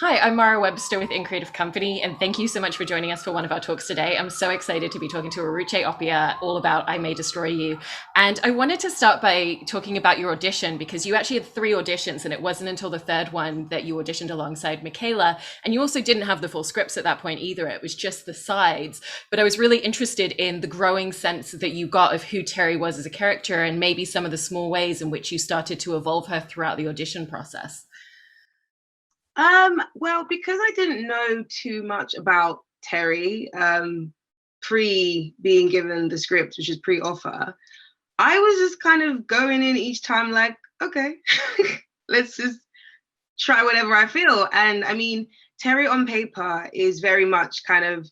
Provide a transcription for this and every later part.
Hi, I'm Mara Webster with In Creative Company, and thank you so much for joining us for one of our talks today. I'm so excited to be talking to Weruche Opia all about I May Destroy You. And I wanted to start by talking about your audition because you actually had three auditions, and it wasn't until the third one that you auditioned alongside Michaela. And you also didn't have the full scripts at that point either, it was just the sides. But I was really interested in the growing sense that you got of who Terry was as a character and maybe some of the small ways in which you started to evolve her throughout the audition process. Well, because I didn't know too much about Terry, pre being given the script, which is pre-offer, I was just kind of going in each time like, okay, let's just try whatever I feel. And I mean, Terry on paper is very much kind of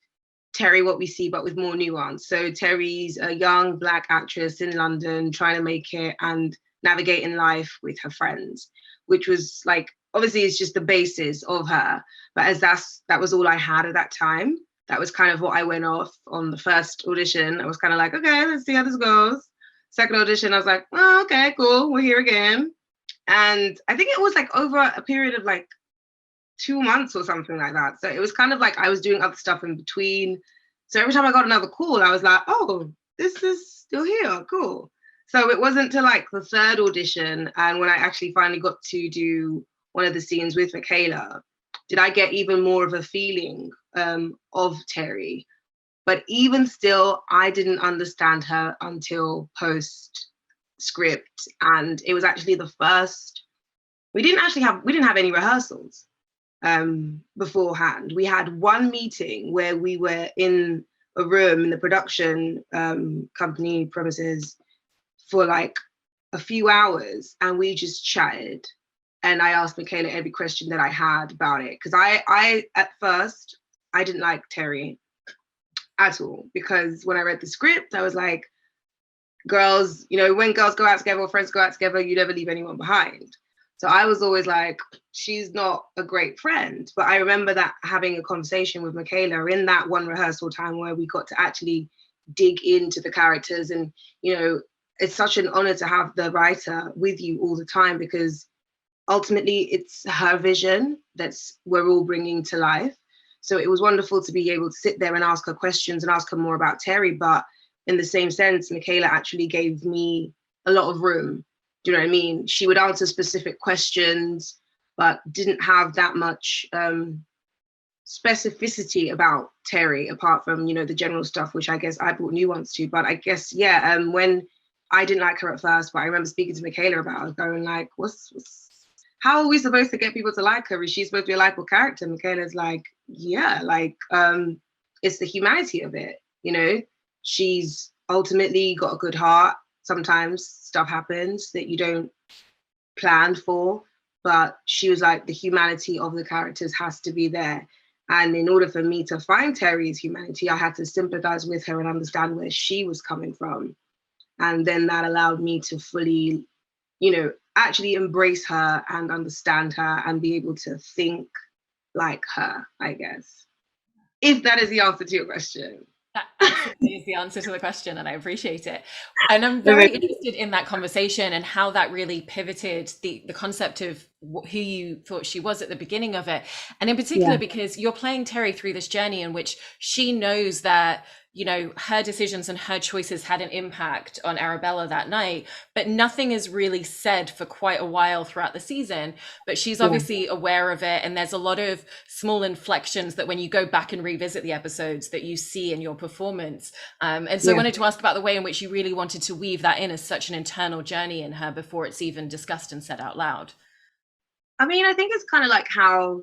Terry what we see, but with more nuance. So Terry's a young Black actress in London trying to make it and navigating life with her friends, which was like, obviously it's just the basis of her. But as that was all I had at that time. That was kind of what I went off on the first audition. I was kind of like, okay, let's see how this goes. Second audition, I was like, oh, okay, cool, we're here again. And I think it was like over a period of like 2 months or something like that. So it was kind of like I was doing other stuff in between. So every time I got another call, I was like, oh, this is still here. Cool. So it wasn't till like the third audition and when I actually finally got to do one of the scenes with Michaela, did I get even more of a feeling of Terry. But even still, I didn't understand her until post script. And it was actually the first, we didn't have any rehearsals beforehand. We had one meeting where we were in a room in the production company premises for like a few hours and we just chatted. And I asked Michaela every question that I had about it. Because I, at first, I didn't like Terry at all. Because when I read the script, I was like, girls, you know, when girls go out together or friends go out together, you never leave anyone behind. So I was always like, she's not a great friend. But I remember that having a conversation with Michaela in that one rehearsal time where we got to actually dig into the characters. And, you know, it's such an honor to have the writer with you all the time because ultimately it's her vision that's we're all bringing to life. So it was wonderful to be able to sit there and ask her questions and ask her more about Terry. But in the same sense, Michaela actually gave me a lot of room. Do you know what I mean? She would answer specific questions, but didn't have that much specificity about Terry, apart from, you know, the general stuff, which I guess I brought nuance to. But I guess, yeah, when I didn't like her at first, but I remember speaking to Michaela about it, going like, how are we supposed to get people to like her? Is she supposed to be a likable character? Michaela's like, yeah, like, it's the humanity of it, you know? She's ultimately got a good heart. Sometimes stuff happens that you don't plan for, but she was like, the humanity of the characters has to be there. And in order for me to find Terry's humanity, I had to sympathize with her and understand where she was coming from. And then that allowed me to fully, you know, actually embrace her and understand her and be able to think like her, I guess. If that is the answer to your question. That absolutely is the answer to the question, and I appreciate it. And I'm very interested in that conversation and how that really pivoted the concept of who you thought she was at the beginning of it. And in particular, Yeah. because you're playing Terry through this journey in which she knows that, you know, her decisions and her choices had an impact on Arabella that night, but nothing is really said for quite a while throughout the season. But she's Yeah. obviously aware of it. And there's a lot of small inflections that when you go back and revisit the episodes that you see in your performance. And so I Yeah. wanted to ask about the way in which you really wanted to weave that in as such an internal journey in her before it's even discussed and said out loud. I mean, I think it's kind of like how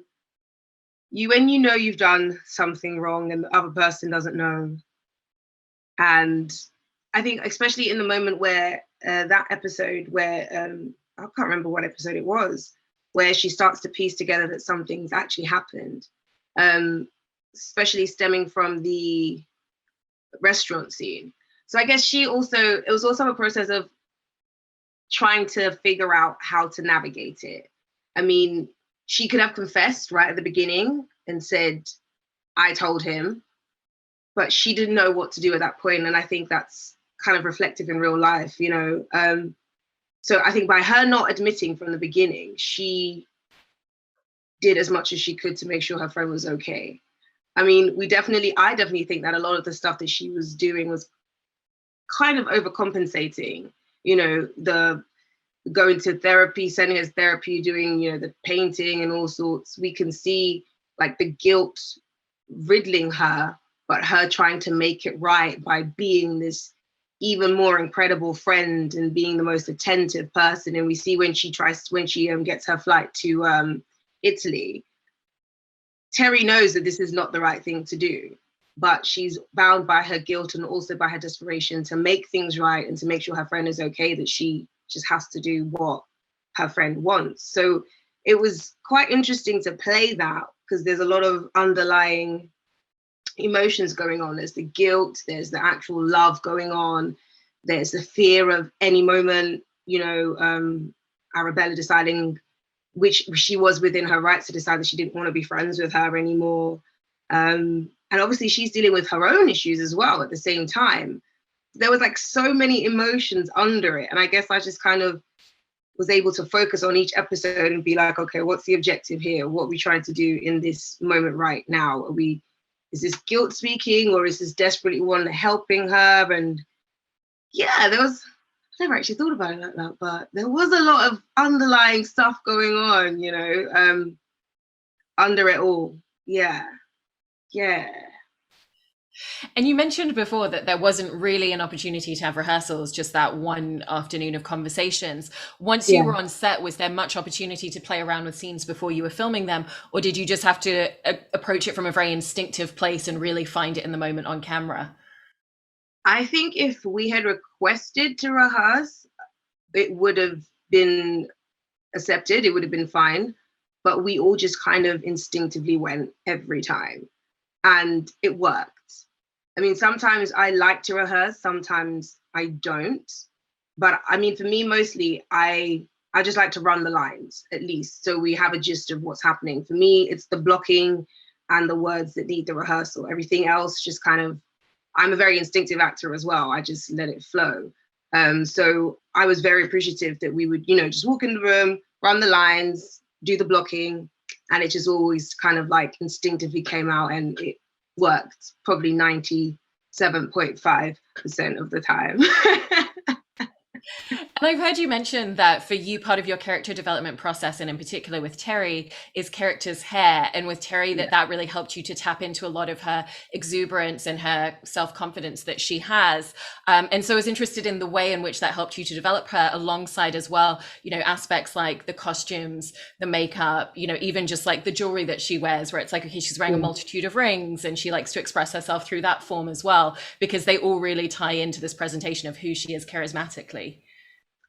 when you know you've done something wrong and the other person doesn't know. And I think, especially in the moment where that episode where I can't remember what episode it was, where she starts to piece together that something's actually happened, especially stemming from the restaurant scene. So I guess it was also a process of trying to figure out how to navigate it. I mean, she could have confessed right at the beginning and said, I told him, but she didn't know what to do at that point. And I think that's kind of reflective in real life, you know. So I think by her not admitting from the beginning, she did as much as she could to make sure her friend was okay. I mean, I definitely think that a lot of the stuff that she was doing was kind of overcompensating, you know, the going to therapy, sending us therapy, doing, you know, the painting and all sorts. We can see like the guilt riddling her, but her trying to make it right by being this even more incredible friend and being the most attentive person. And we see when she gets her flight to Italy, Terry knows that this is not the right thing to do, but she's bound by her guilt and also by her desperation to make things right and to make sure her friend is okay, that she just has to do what her friend wants. So it was quite interesting to play that, because there's a lot of underlying emotions going on. There's the guilt, there's the actual love going on, there's the fear of any moment, you know, Arabella deciding, which she was within her rights to decide that she didn't want to be friends with her anymore. And obviously she's dealing with her own issues as well at the same time. There was like so many emotions under it. And I guess I just kind of was able to focus on each episode and be like, okay, what's the objective here? What are we trying to do in this moment right now? Is this guilt speaking, or is this desperately one helping her? And yeah, I never actually thought about it like that, but there was a lot of underlying stuff going on, you know, under it all. Yeah. Yeah. And you mentioned before that there wasn't really an opportunity to have rehearsals, just that one afternoon of conversations. Once you were on set, was there much opportunity to play around with scenes before you were filming them? Or did you just have to approach it from a very instinctive place and really find it in the moment on camera? I think if we had requested to rehearse, it would have been accepted, it would have been fine. But we all just kind of instinctively went every time. And it worked. I mean, sometimes I like to rehearse, sometimes I don't. But I mean, for me, mostly, I just like to run the lines, at least, so we have a gist of what's happening. For me, it's the blocking and the words that need the rehearsal. Everything else just kind of, I'm a very instinctive actor as well. I just let it flow. So I was very appreciative that we would, you know, just walk in the room, run the lines, do the blocking, and it just always kind of like instinctively came out, and it worked probably 97.5% of the time. And I've heard you mention that for you, part of your character development process, and in particular with Terry, is character's hair. And with Terry, that really helped you to tap into a lot of her exuberance and her self-confidence that she has. And so I was interested in the way in which that helped you to develop her, alongside as well, you know, aspects like the costumes, the makeup, you know, even just like the jewelry that she wears, where it's like, okay, she's wearing a multitude of rings and she likes to express herself through that form as well, because they all really tie into this presentation of who she is charismatically.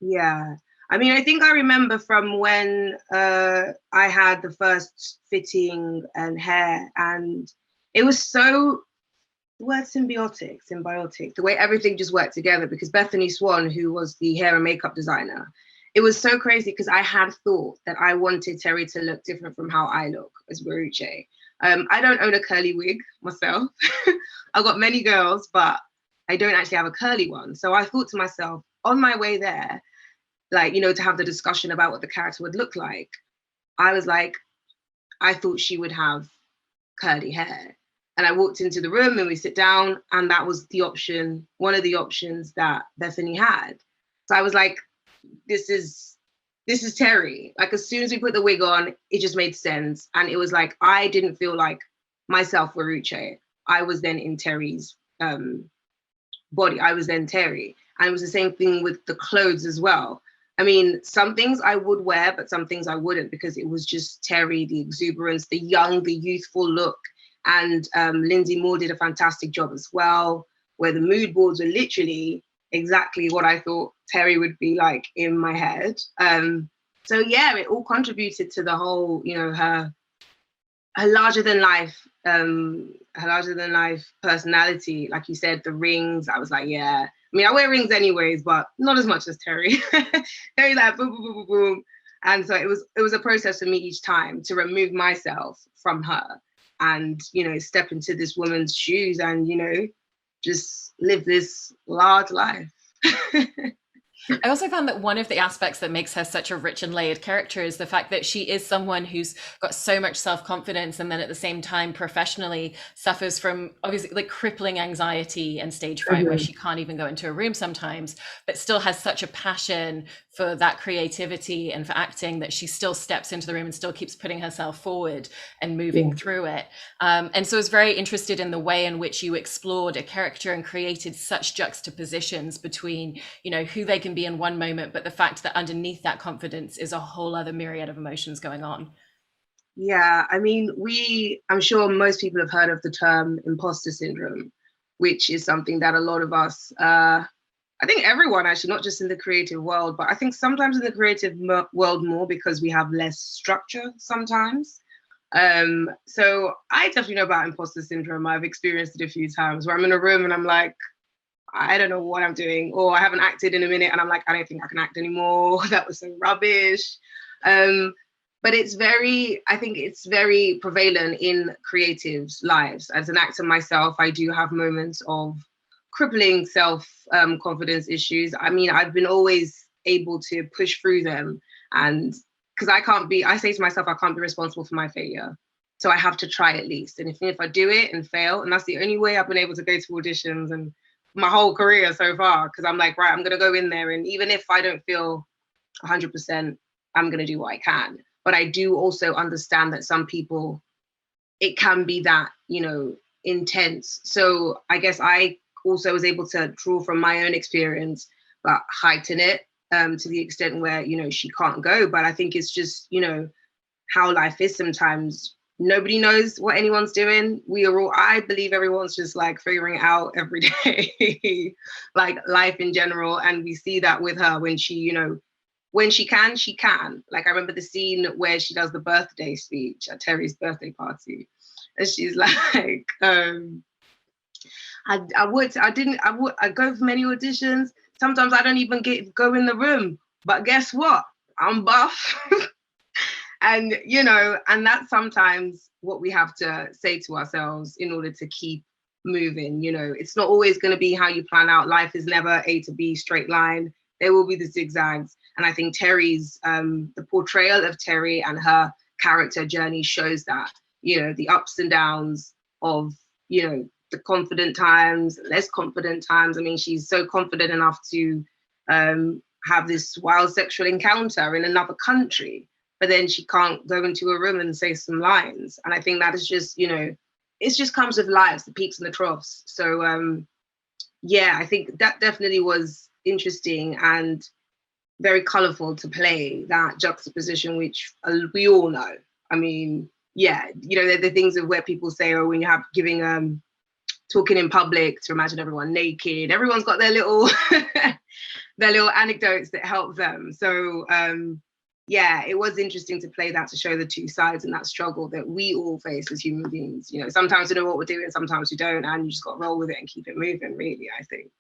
Yeah. I mean, I think I remember from when I had the first fitting and hair, and it was so, the word symbiotic, the way everything just worked together, because Bethany Swan, who was the hair and makeup designer, it was so crazy because I had thought that I wanted Terry to look different from how I look as Weruche. I don't own a curly wig myself. I've got many girls, but I don't actually have a curly one. So I thought to myself, on my way there, like, you know, to have the discussion about what the character would look like, I was like, I thought she would have curly hair. And I walked into the room and we sit down, and that was the option, one of the options that Bethany had. So I was like, this is Terry. Like, as soon as we put the wig on, it just made sense. And it was like, I didn't feel like myself Weruche. I was then in Terry's body. I was then Terry. And it was the same thing with the clothes as well. I mean, some things I would wear, but some things I wouldn't, because it was just Terry, the exuberance, the young, the youthful look. And Lindsay Moore did a fantastic job as well, where the mood boards were literally exactly what I thought Terry would be like in my head. So yeah, it all contributed to the whole, you know, her larger than life personality. Like you said, the rings, I was like, yeah. I mean, I wear rings anyways, but not as much as Terry. Terry, like boom, boom, boom, boom, boom. And so it was a process for me each time to remove myself from her and, you know, step into this woman's shoes and, you know, just live this large life. I also found that one of the aspects that makes her such a rich and layered character is the fact that she is someone who's got so much self-confidence and then at the same time professionally suffers from obviously like crippling anxiety and stage fright where Mhm. she can't even go into a room sometimes, but still has such a passion for that creativity and for acting that she still steps into the room and still keeps putting herself forward and moving Yeah. through it. And so I was very interested in the way in which you explored a character and created such juxtapositions between, you know, who they can be in one moment, but the fact that underneath that confidence is a whole other myriad of emotions going on. Yeah, I mean, I'm sure most people have heard of the term imposter syndrome, which is something that a lot of us, I think everyone actually, not just in the creative world, but I think sometimes in the creative world more because we have less structure sometimes. So I definitely know about imposter syndrome. I've experienced it a few times where I'm in a room and I'm like, I don't know what I'm doing, or I haven't acted in a minute and I'm like, I don't think I can act anymore. That was so rubbish. Um, but I think it's very prevalent in creatives' lives. As an actor myself, I do have moments of crippling self confidence issues. I mean, I've been always able to push through them. And because I say to myself, I can't be responsible for my failure. So I have to try at least. And if I do it and fail, and that's the only way I've been able to go to auditions and my whole career so far, because I'm like, right, I'm going to go in there. And even if I don't feel 100%, I'm going to do what I can. But I do also understand that some people, it can be that, intense. So I guess I also was able to draw from my own experience, but heighten it to the extent where, she can't go. But I think it's just, how life is sometimes. Nobody knows what anyone's doing. I believe everyone's just like figuring it out every day, like life in general. And we see that with her when when she can, she can. Like I remember the scene where she does the birthday speech at Terry's birthday party. And she's like, I go for many auditions. Sometimes I don't even go in the room. But guess what? I'm buff. And and that's sometimes what we have to say to ourselves in order to keep moving. It's not always going to be how you plan out. Life is never A to B straight line. There will be the zigzags. And I think Terry's the portrayal of Terry and her character journey shows that, the ups and downs of, the confident times, less confident times. I mean, she's so confident enough to have this wild sexual encounter in another country, but then she can't go into a room and say some lines. And I think that is just, it just comes with lives, the peaks and the troughs. So yeah, I think that definitely was interesting and very colorful to play that juxtaposition, which we all know. I mean, yeah, the things of where people say, oh, when you have giving talking in public to imagine everyone naked, everyone's got their little their little anecdotes that help them. So yeah, it was interesting to play that, to show the two sides and that struggle that we all face as human beings. Sometimes we know what we're doing, sometimes we don't, and you just got to roll with it and keep it moving, really, I think.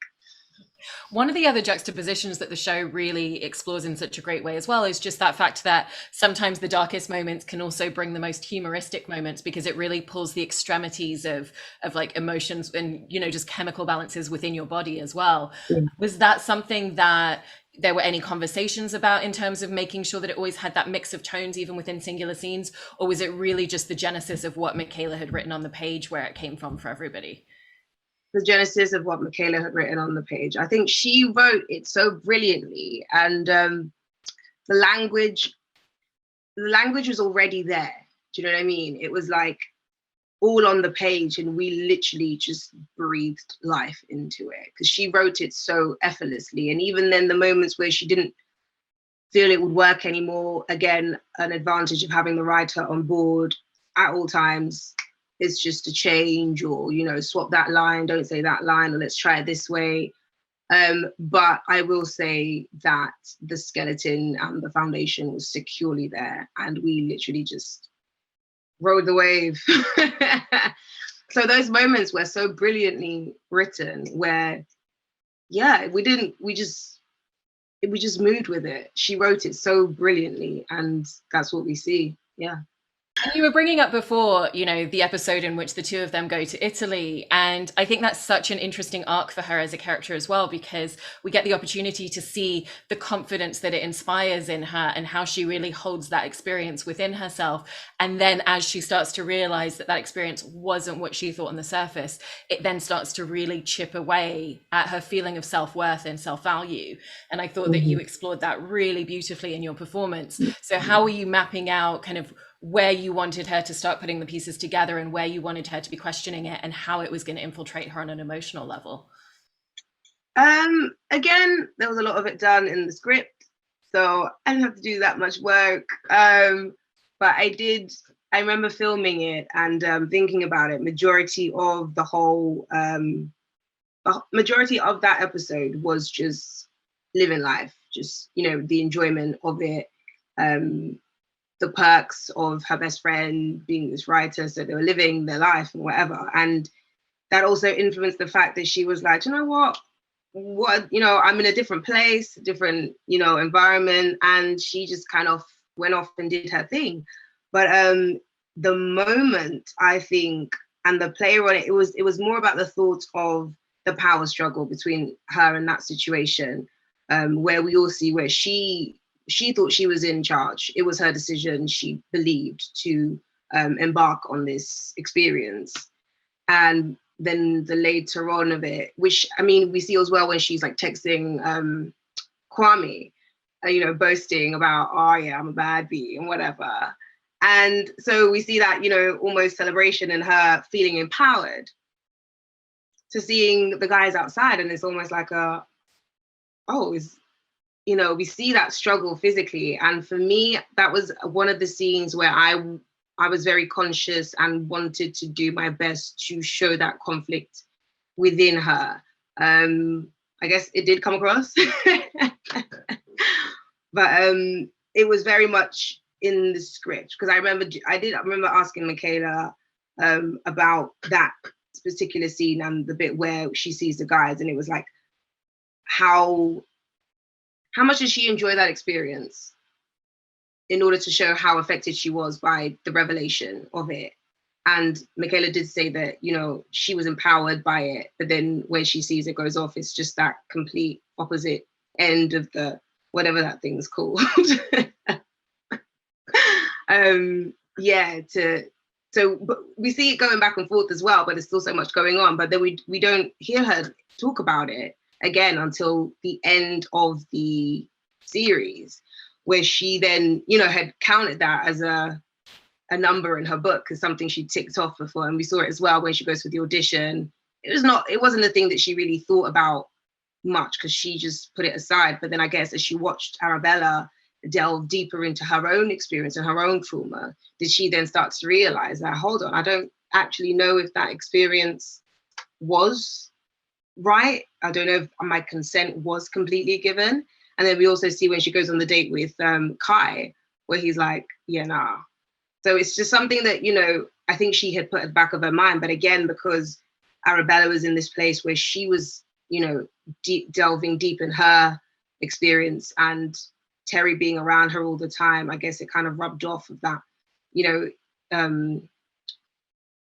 One of the other juxtapositions that the show really explores in such a great way as well is just that fact that sometimes the darkest moments can also bring the most humoristic moments, because it really pulls the extremities of like emotions and just chemical balances within your body as well. Yeah. Was that something that there were any conversations about in terms of making sure that it always had that mix of tones even within singular scenes, or was it really just the genesis of what Michaela had written on the page where it came from for everybody? The genesis of what Michaela had written on the page. I think she wrote it so brilliantly, and the language was already there. Do you know what I mean? It was like all on the page, and we literally just breathed life into it because she wrote it so effortlessly. And even then, the moments where she didn't feel it would work anymore, again, an advantage of having the writer on board at all times. It's just a change, or swap that line, don't say that line, or let's try it this way. But I will say that the skeleton and the foundation was securely there, and we literally just rode the wave. So those moments were so brilliantly written, where yeah, we just moved with it. She wrote it so brilliantly, and that's what we see. Yeah. And you were bringing up before, the episode in which the two of them go to Italy. And I think that's such an interesting arc for her as a character as well, because we get the opportunity to see the confidence that it inspires in her and how she really holds that experience within herself. And then as she starts to realize that that experience wasn't what she thought on the surface, it then starts to really chip away at her feeling of self-worth and self-value. And I thought that you Mhm. explored that really beautifully in your performance. So how were you mapping out kind of where you wanted her to start putting the pieces together and where you wanted her to be questioning it and how it was going to infiltrate her on an emotional level? Again, there was a lot of it done in the script, so I didn't have to do that much work. But I did. I remember filming it and thinking about it. Majority of that episode was just living life, just the enjoyment of it, um, the perks of her best friend being this writer, so they were living their life and whatever. And that also influenced the fact that she was like, you know what, I'm in a different place, different, environment. And she just kind of went off and did her thing. But the moment, I think, and the player on it was more about the thought of the power struggle between her and that situation, where we all see where she thought she was in charge. It was her decision, she believed, to embark on this experience. And then the later on of it, which I mean, we see as well when she's like texting Kwame, boasting about, oh yeah, I'm a bad bee and whatever. And so we see that, almost celebration in her feeling empowered to seeing the guys outside. And it's almost like we see that struggle physically. And for me, that was one of the scenes where I was very conscious and wanted to do my best to show that conflict within her. I guess it did come across, but it was very much in the script, because I remember asking Michaela about that particular scene and the bit where she sees the guys, and it was like, how much did she enjoy that experience in order to show how affected she was by the revelation of it. And Michaela did say that, she was empowered by it, but then when she sees it goes off, it's just that complete opposite end of the whatever that thing's called. But we see it going back and forth as well, but there's still so much going on. But then we don't hear her talk about it again until the end of the series, where she then, had counted that as a number in her book as something she ticked off before. And we saw it as well when she goes for the audition. It wasn't a thing that she really thought about much, because she just put it aside. But then I guess as she watched Arabella delve deeper into her own experience and her own trauma, did she then start to realize that, hold on, I don't actually know if that experience was right. I don't know if my consent was completely given. And then we also see when she goes on the date with Kai, where he's like, yeah, nah. So it's just something that, I think she had put at the back of her mind. But again, because Arabella was in this place where she was, delving deep in her experience, and Terry being around her all the time, I guess it kind of rubbed off of that,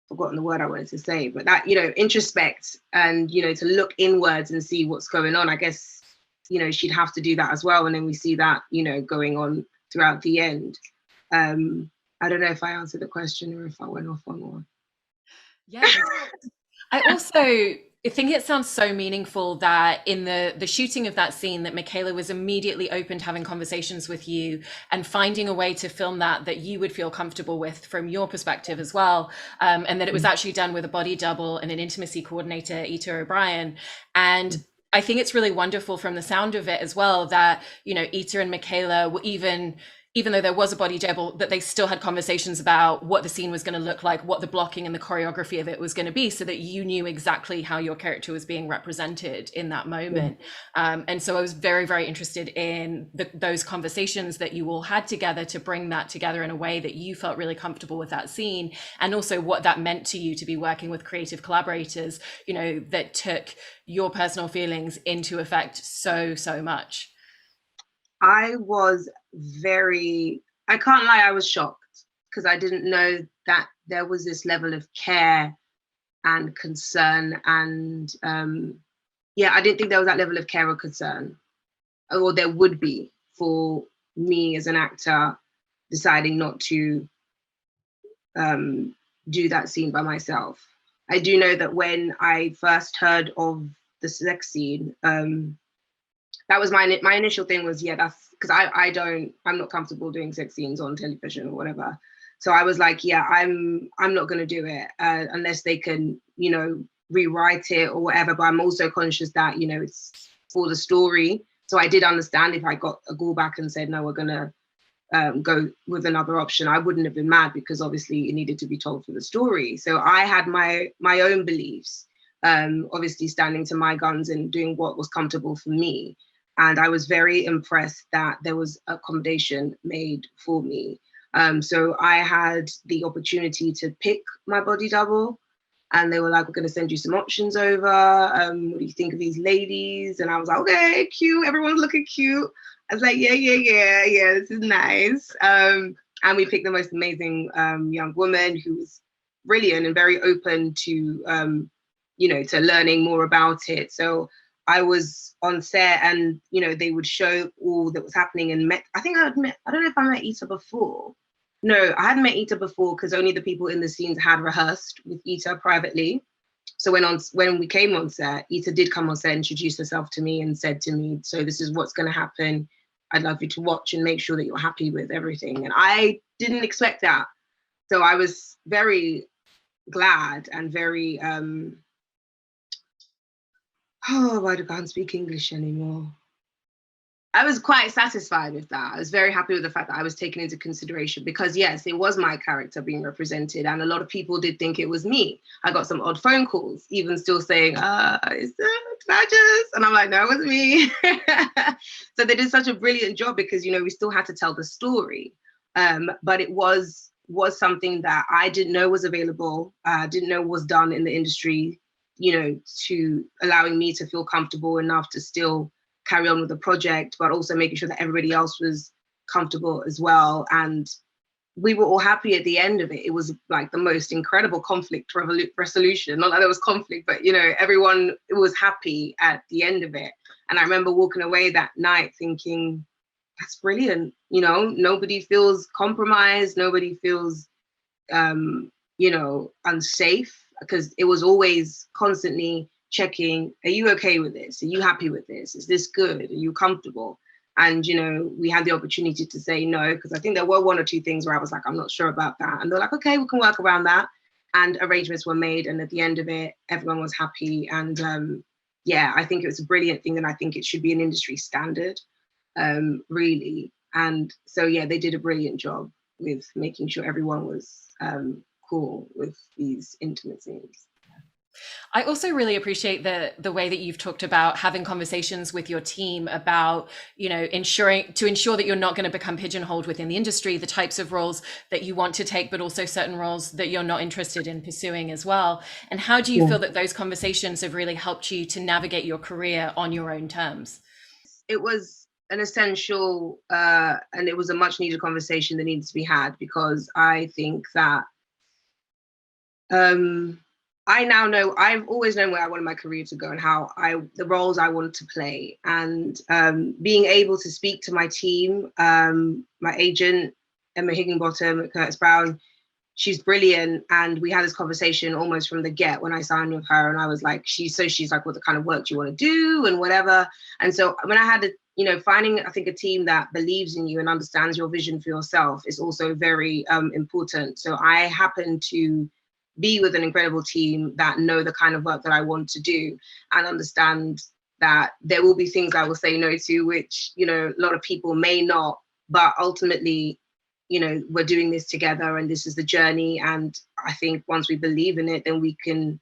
forgotten the word I wanted to say, but that, introspect and, to look inwards and see what's going on. I guess, she'd have to do that as well. And then we see that, going on throughout the end. I don't know if I answered the question or if I went off on one. Yeah. I also think it sounds so meaningful that in the shooting of that scene, that Michaela was immediately open to having conversations with you and finding a way to film that you would feel comfortable with from your perspective as well. And that it was actually done with a body double and an intimacy coordinator, Ita O'Brien. And I think it's really wonderful from the sound of it as well that, Ita and Michaela were even though there was a body double, that they still had conversations about what the scene was going to look like, what the blocking and the choreography of it was going to be, so that you knew exactly how your character was being represented in that moment. And so I was very, very interested in those conversations that you all had together to bring that together in a way that you felt really comfortable with that scene, and also what that meant to you to be working with creative collaborators, that took your personal feelings into effect so much. I can't lie, I was shocked. because I didn't know that there was this level of care and concern, and I didn't think there was that level of care or concern, or there would be, for me as an actor deciding not to do that scene by myself. I do know that when I first heard of the sex scene, that was my initial thing was, that's because I'm not comfortable doing sex scenes on television or whatever. So I was like, I'm not going to do it unless they can, rewrite it or whatever. But I'm also conscious that, it's for the story. So I did understand if I got a call back and said, no, we're going to go with another option, I wouldn't have been mad, because obviously it needed to be told for the story. So I had my own beliefs, obviously standing to my guns and doing what was comfortable for me. And I was very impressed that there was accommodation made for me. So I had the opportunity to pick my body double, and they were like, we're going to send you some options over. What do you think of these ladies? And I was like, okay, cute. Everyone's looking cute. I was like, yeah, this is nice. And we picked the most amazing young woman who was brilliant and very open to, to learning more about it. So I was on set, and, they would show all that was happening, and I don't know if I met Ita before. No, I hadn't met Ita before, because only the people in the scenes had rehearsed with Ita privately. So when we came on set, Ita did come on set, introduce herself to me, and said to me, so this is what's going to happen. I'd love you to watch and make sure that you're happy with everything. And I didn't expect that. So I was very glad and very, I can't speak English anymore. I was quite satisfied with that. I was very happy with the fact that I was taken into consideration, because yes, it was my character being represented, and a lot of people did think it was me. I got some odd phone calls, even still saying, is that just? And I'm like, no, it wasn't me. So they did such a brilliant job, because, we still had to tell the story. But it was something that I didn't know was available, didn't know was done in the industry, to allowing me to feel comfortable enough to still carry on with the project, but also making sure that everybody else was comfortable as well. And we were all happy at the end of it. It was like the most incredible conflict resolution. Not that there was conflict, but, everyone was happy at the end of it. And I remember walking away that night thinking, that's brilliant. Nobody feels compromised. Nobody feels, unsafe, because it was always constantly checking, are you okay with this? Are you happy with this? Is this good? Are you comfortable? And, we had the opportunity to say no, because I think there were one or two things where I was like, I'm not sure about that. And they're like, okay, we can work around that. And arrangements were made. And at the end of it, everyone was happy. And I think it was a brilliant thing. And I think it should be an industry standard, really. And so, they did a brilliant job with making sure everyone was cool with these intimate scenes. I also really appreciate the way that you've talked about having conversations with your team about, ensure that you're not going to become pigeonholed within the industry, the types of roles that you want to take, but also certain roles that you're not interested in pursuing as well. And how do you feel that those conversations have really helped you to navigate your career on your own terms? It was an essential and it was a much needed conversation that needed to be had, because I think that I now know, I've always known where I wanted my career to go and the roles I wanted to play. And being able to speak to my team, my agent, Emma Higginbottom, Curtis Brown, she's brilliant. And we had this conversation almost from the get when I signed with her. And I was like, she's like, what the kind of work do you want to do and whatever. And so when I had finding, I think, a team that believes in you and understands your vision for yourself is also very important. So I happen to be with an incredible team that know the kind of work that I want to do, and understand that there will be things I will say no to, which, a lot of people may not, but ultimately, we're doing this together and this is the journey. And I think once we believe in it, then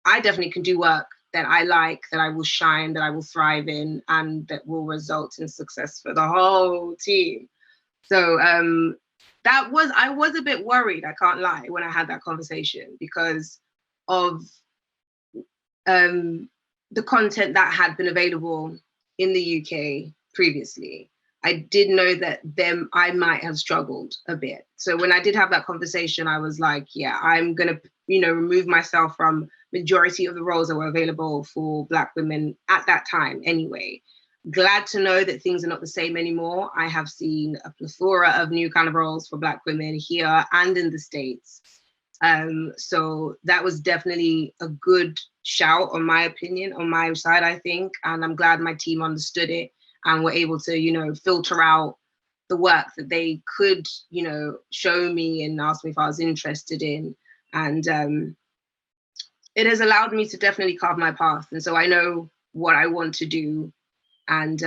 I definitely can do work that I like, that I will shine, that I will thrive in, and that will result in success for the whole team. So, I was a bit worried, I can't lie, when I had that conversation, because of the content that had been available in the UK previously. I did know that I might have struggled a bit. So when I did have that conversation, I was like, yeah, I'm going to, remove myself from majority of the roles that were available for Black women at that time anyway. Glad to know that things are not the same anymore. I have seen a plethora of new kind of roles for Black women here and in the States. So that was definitely a good shout, on my opinion, on my side, I think. And I'm glad my team understood it and were able to, filter out the work that they could, show me and ask me if I was interested in. And it has allowed me to definitely carve my path. And so I know what I want to do and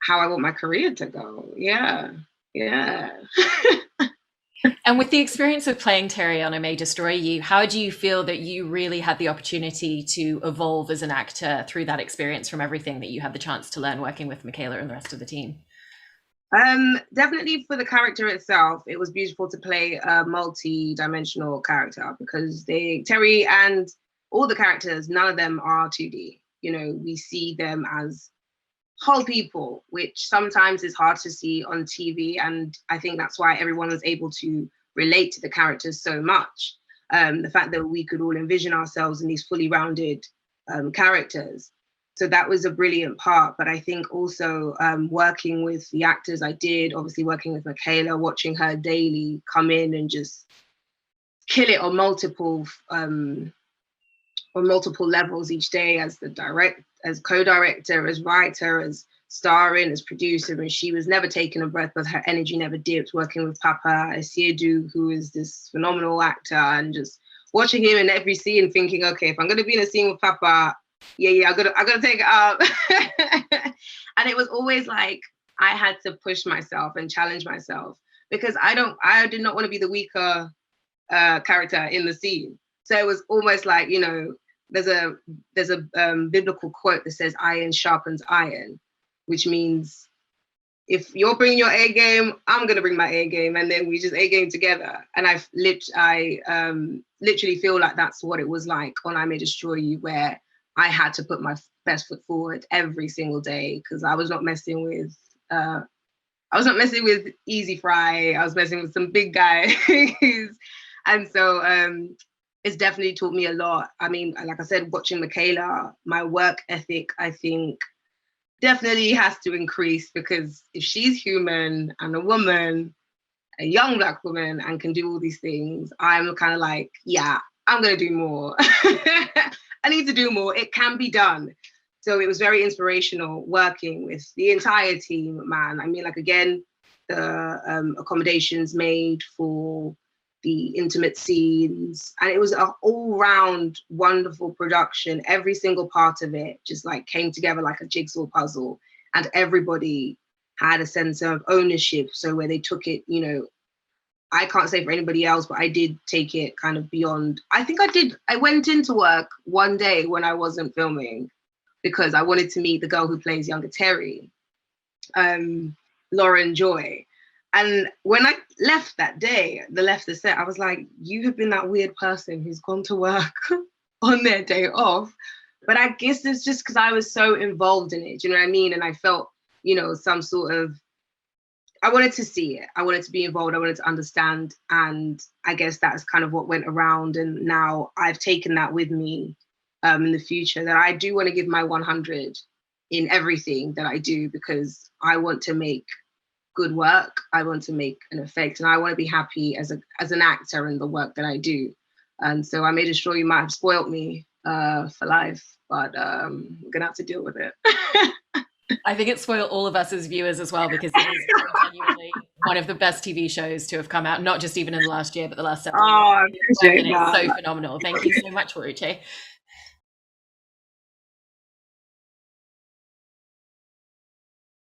how I want my career to go. Yeah. And with the experience of playing Terry on I May Destroy You, how do you feel that you really had the opportunity to evolve as an actor through that experience, from everything that you had the chance to learn working with Michaela and the rest of the team? Definitely for the character itself, it was beautiful to play a multi-dimensional character, because Terry and all the characters, none of them are 2D. We see them as whole people, which sometimes is hard to see on TV. And I think that's why everyone was able to relate to the characters so much. The fact that we could all envision ourselves in these fully rounded characters. So that was a brilliant part. But I think also working with the actors I did, obviously working with Michaela, watching her daily come in and just kill it on multiple levels each day, as co-director, as writer, as starring, as producer. And she was never taking a breath, but her energy never dipped, working with Papa Asiedu, who is this phenomenal actor, and just watching him in every scene thinking, okay, if I'm going to be in a scene with Papa, I gotta take it up. And it was always like I had to push myself and challenge myself, because I did not want to be the weaker character in the scene. So it was almost like, there's a biblical quote that says iron sharpens iron, which means if you're bringing your A game, I'm going to bring my A game, and then we just A game together. And I literally feel like that's what it was like on I May Destroy You, where I had to put my best foot forward every single day, because I was not messing with easy fry. I was messing with some big guys. And so it's definitely taught me a lot. I mean, like I said, watching Michaela, my work ethic, I think, definitely has to increase, because if she's human and a woman, a young Black woman, and can do all these things, I'm kind of like, yeah, I'm going to do more. I need to do more. It can be done. So it was very inspirational working with the entire team, man. I mean, like, again, the accommodations made for the intimate scenes, and it was an all-round wonderful production. Every single part of it just like came together like a jigsaw puzzle, and everybody had a sense of ownership. So where they took it, I can't say for anybody else, but I did take it kind of beyond. I went into work one day when I wasn't filming, because I wanted to meet the girl who plays younger Terry, Lauren Joy. And when I left that day, left the set, I was like, you have been that weird person who's gone to work on their day off. But I guess it's just because I was so involved in it, do you know what I mean? And I felt, some sort of, I wanted to see it. I wanted to be involved. I wanted to understand. And I guess that's kind of what went around. And now I've taken that with me in the future, that I do want to give my 100 in everything that I do, because I want to make good work. I want to make an effect, and I want to be happy as an actor in the work that I do. And so I May Destroy You might have spoiled me for life, but I'm gonna have to deal with it. I think it spoiled all of us as viewers as well, because it is genuinely one of the best TV shows to have come out, not just even in the last year, but the last several years. I appreciate that. It's so phenomenal. Thank you so much, Weruche.